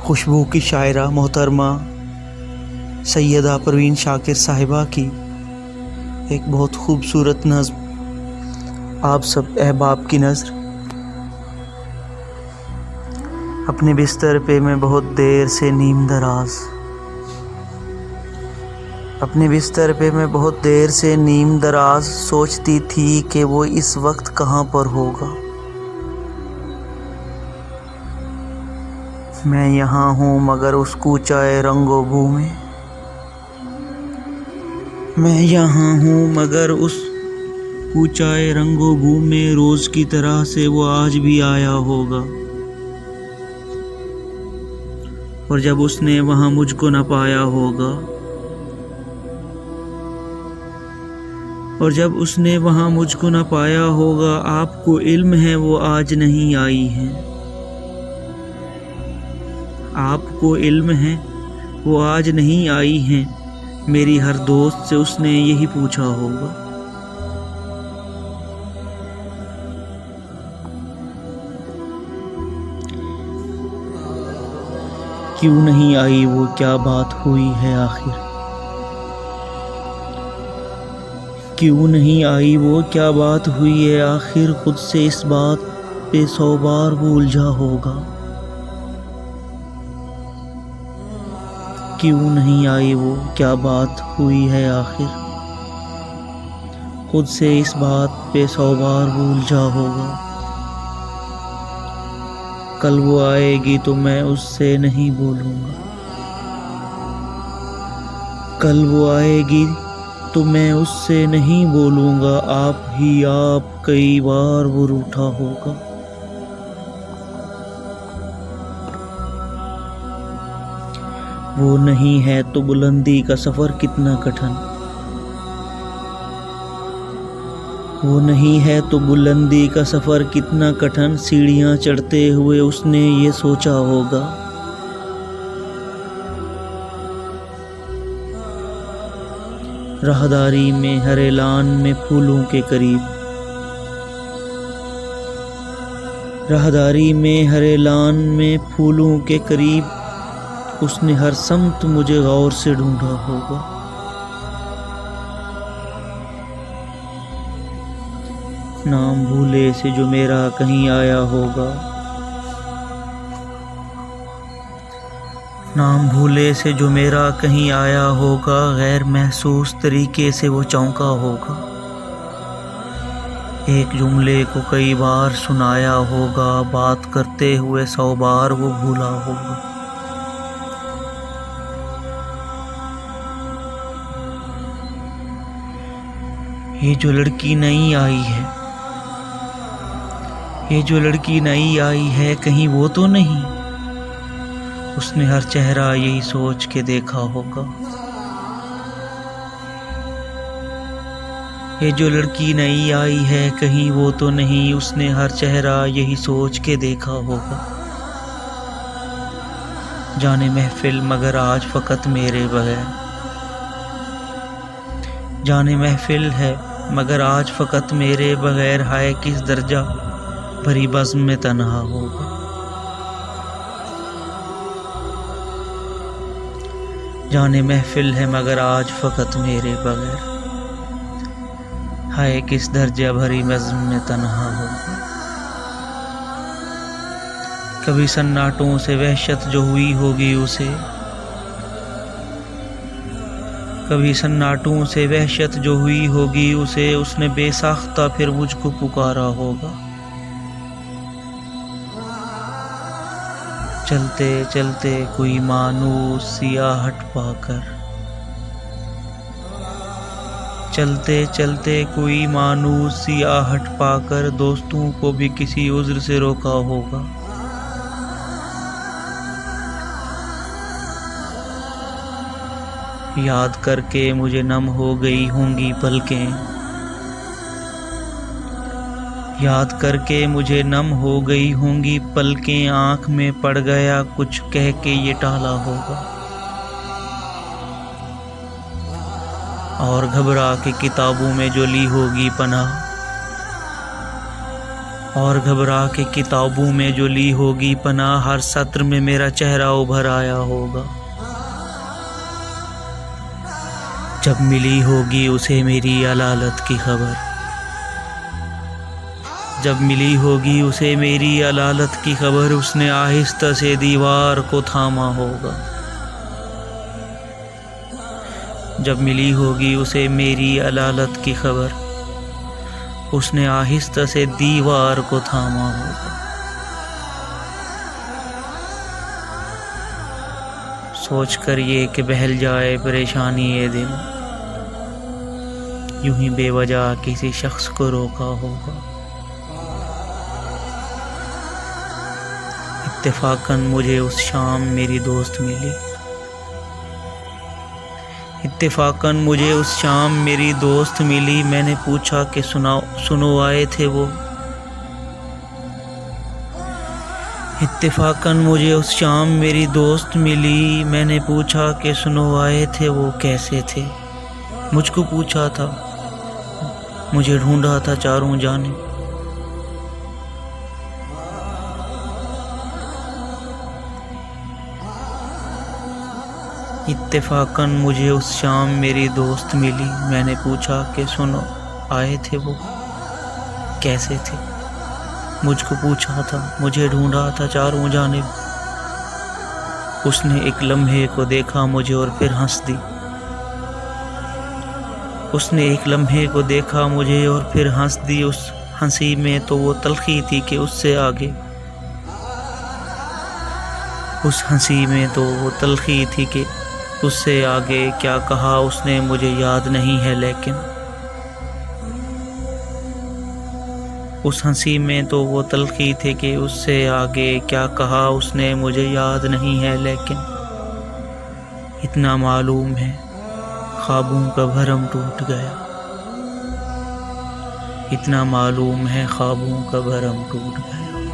खुशबू की शायरा मोहतरमा सैयदा परवीन शाकिर साहिबा की एक बहुत खूबसूरत नज़्म आप सब अहबाब की नज़र। अपने बिस्तर पे मैं बहुत देर से नीम दराज, अपने बिस्तर पे मैं बहुत देर से नीम दराज सोचती थी कि वो इस वक्त कहाँ पर होगा। मैं यहाँ हूँ मगर उस कूचाए रंगो बू में, मैं यहाँ हूँ मगर उस कूचाए रंगो बू में रोज़ की तरह से वो आज भी आया होगा। और जब उसने वहाँ मुझको न पाया होगा, और जब उसने वहाँ मुझको न पाया होगा, आपको इल्म है वो आज नहीं आई है। आपको इल्म है वो आज नहीं आई हैं। मेरी हर दोस्त से उसने यही पूछा होगा। क्यों नहीं आई वो, क्या बात हुई है आखिर? क्यों नहीं आई वो, क्या बात हुई है आखिर? खुद से इस बात पे 100 बार वो उलझा होगा। क्यों नहीं आई वो, क्या बात हुई है आखिर? खुद से इस बात पे 100 बार वो उलझा होगा। कल वो आएगी तो मैं उससे नहीं बोलूँगा। कल वो आएगी तो मैं उससे नहीं बोलूँगा। आप ही आप, कई बार वो रूठा होगा। वो नहीं है तो बुलंदी का सफ़र कितना कठिन। वो नहीं है तो बुलंदी का सफ़र कितना कठिन। सीढ़ियाँ चढ़ते हुए उसने ये सोचा होगा। राहदारी में हर ऐलान में फूलों के करीब, राहदारी में हर ऐलान में फूलों के करीब उसने हर समत मुझे गौर से ढूंढा होगा। नाम भूले से जो मेरा कहीं आया होगा, नाम भूले से जो मेरा कहीं आया होगा, गैर महसूस तरीके से वो चौंका होगा। एक जुमले को कई बार सुनाया होगा, बात करते हुए 100 बार वो भूला होगा। ये जो लड़की नई आई है, ये जो लड़की नई आई है, कहीं वो तो नहीं? उसने हर चेहरा यही सोच के देखा होगा। ये जो लड़की नई आई है, कहीं वो तो नहीं? उसने हर चेहरा यही सोच के देखा होगा। जाने महफिल मगर आज फ़कत मेरे बगैर, जाने महफिल है मगर आज फ़कत मेरे बगैर, हाय किस दर्जा भरी बज़्म में तन्हा होगा। जाने महफिल है मगर आज फ़कत मेरे बगैर, हाय किस दर्जा भरी बज़्म में तन्हा होगा। कभी सन्नाटों से वहशत जो हुई होगी उसे, कभी सन्नाटों से वहशत जो हुई होगी उसे, उसने बेसाख्ता फिर मुझको पुकारा होगा। चलते चलते कोई मानूस सियाहट पाकर, चलते चलते कोई मानूस सियाहट पाकर, दोस्तों को भी किसी उज़्र से रोका होगा। याद करके मुझे नम हो गई होंगी पलकें, याद करके मुझे नम हो गई होंगी पलकें, आँख में पड़ गया कुछ कह के ये टाला होगा। और घबरा के किताबों में जो ली होगी पनाह, और घबरा के किताबों में जो ली होगी पनाह, हर सत्र में मेरा चेहरा उभर आया होगा। जब मिली होगी उसे मेरी अलालत की खबर, जब मिली होगी उसे मेरी अलालत की खबर, उसने आहिस्ता से दीवार को थामा होगा। जब मिली होगी उसे मेरी अलालत की खबर, उसने आहिस्ता से दीवार को थामा होगा। सोच कर ये कि बहल जाए परेशानी ये दिन, यूं ही बेवजह किसी शख्स को रोका होगा। इत्तेफाकन मुझे उस शाम मेरी दोस्त मिली, इत्तेफाकन मुझे उस शाम मेरी दोस्त मिली। मैंने पूछा कि सुनो आए थे वो। इत्तेफाकन मुझे उस शाम मेरी दोस्त मिली। मैंने पूछा कि सुनो आए थे वो कैसे थे। मुझको पूछा था, मुझे ढूंढा था चारों जानिब। इत्तेफाकन मुझे उस शाम मेरी दोस्त मिली। मैंने पूछा कि सुनो आए थे वो कैसे थे। मुझको पूछा था, मुझे ढूंढा था चारों जानिब। उसने एक लम्हे को देखा मुझे और फिर हंस दी। उसने एक लम्हे को देखा मुझे और फिर हंस दी। उस हंसी में तो वो तलखी थी कि उससे आगे, उस हंसी में तो वो तलखी थी कि उससे आगे क्या कहा उसने मुझे याद नहीं है, लेकिन उस हंसी में तो वो तलखी थी कि उससे आगे क्या कहा उसने मुझे याद नहीं है। लेकिन इतना मालूम है ख्वाबों का भरम टूट गया, इतना मालूम है ख्वाबों का भरम टूट गया।